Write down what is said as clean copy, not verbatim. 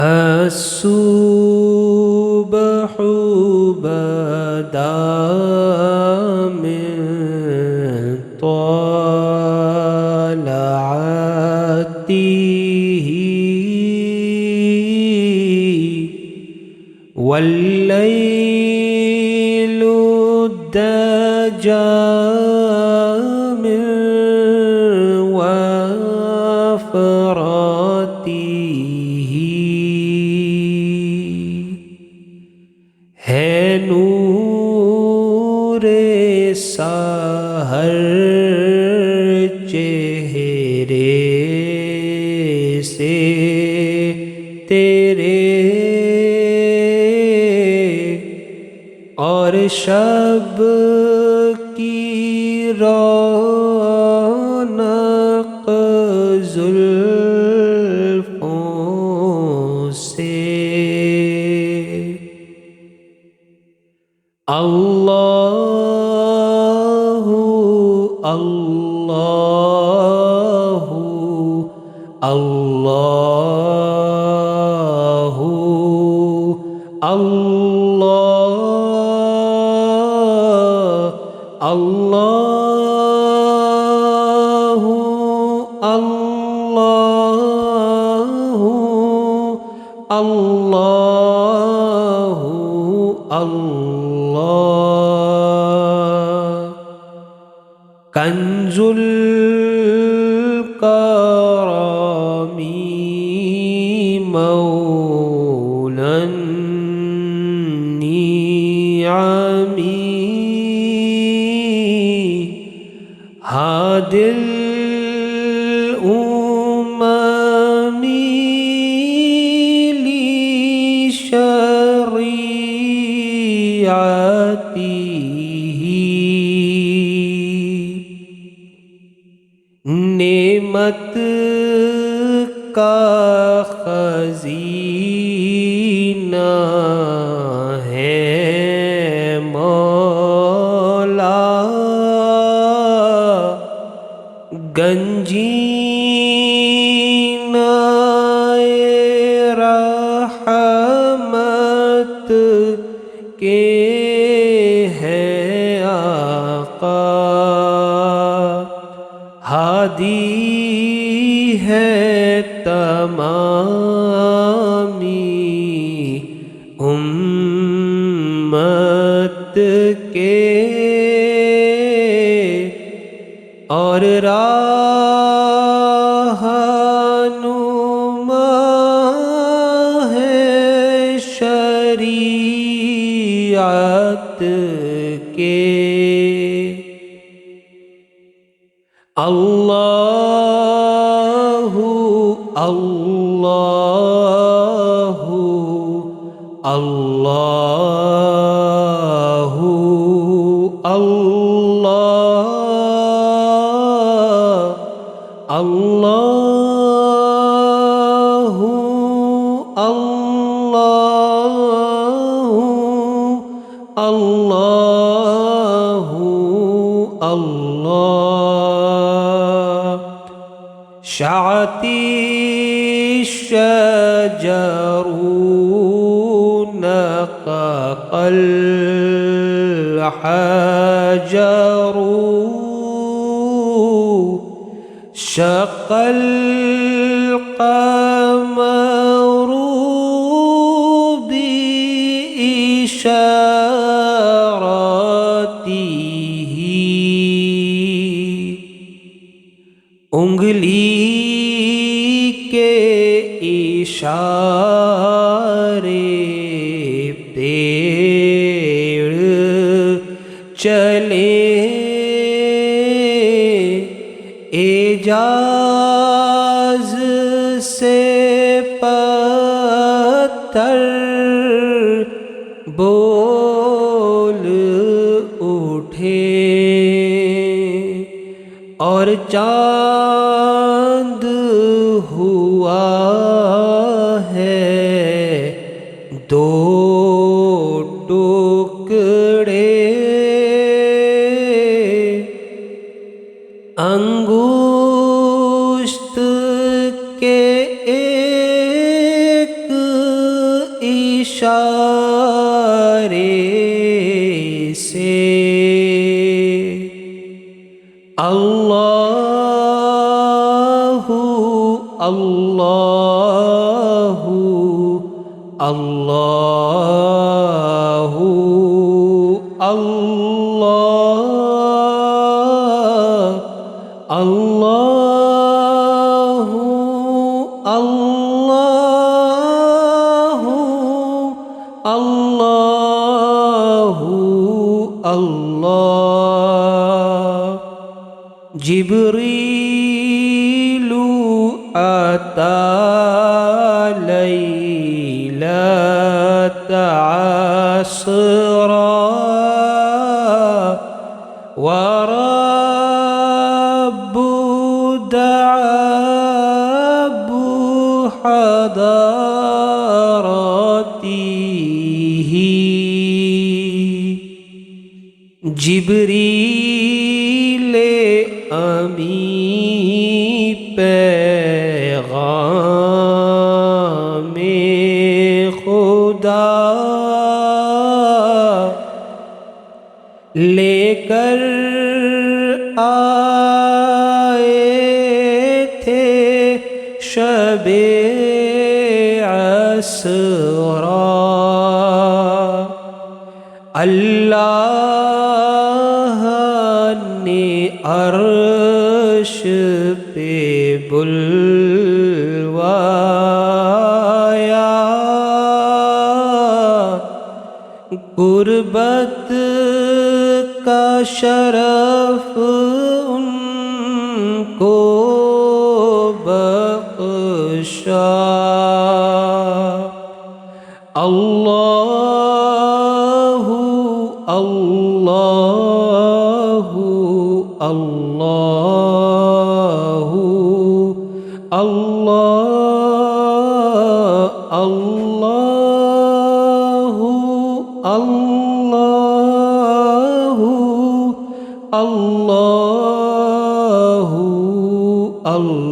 الصبح بدا من طلعته والليل دجى من وفراته है नूर सहर चेहरे से तेरे और शब की रौनक जुल्फों से। अल्लाहु अल्लाहु अल्लाहु अल्लाह अल्लाहु अल्लाहु अल्लाहु अल्लाह। कंजुल करमी मौलन नियामी हादिल उम्मी ली शरीअतिही नेमत का खजीना है मौला गंजीनाए रहमत के है आका हादी है तमामी उम्मत के और रहनुमा है शरीअत के। अल्लाहु अल्लाहु अल्लाहु अल्लाह अल्लाहु अल्लाहु अल्लाहु अल्लाह। शाअती शजरू नक़ल हजरू शक़ल क़मरू बिइशारतिही उंगली के इशारे पेड़ चले एजाज से पत्थर बोल उठे और चांद हुआ है दो टुकड़े अंगुष्ठ के एक इशारे से अल्लाहु अल्लाहु अल्लाहु अल्लाह अल्लाहु अल्लाहु अल्लाहु अल्लाह जिब्रीलु आता लैलत अस्रा वरब्बु दअबु हदारतिही जिब्रीले अमी पैगामे खुदा लेकर आए थे शबे असरा अल्लाह ने अर्श पे बुलवाया गुरबत का शरफ उनको बख्शा अल्लाहु अल्लाहु अल्लाहु अल्लाह अल्लाहु अल्लाहु अल्लाहु अल्लाह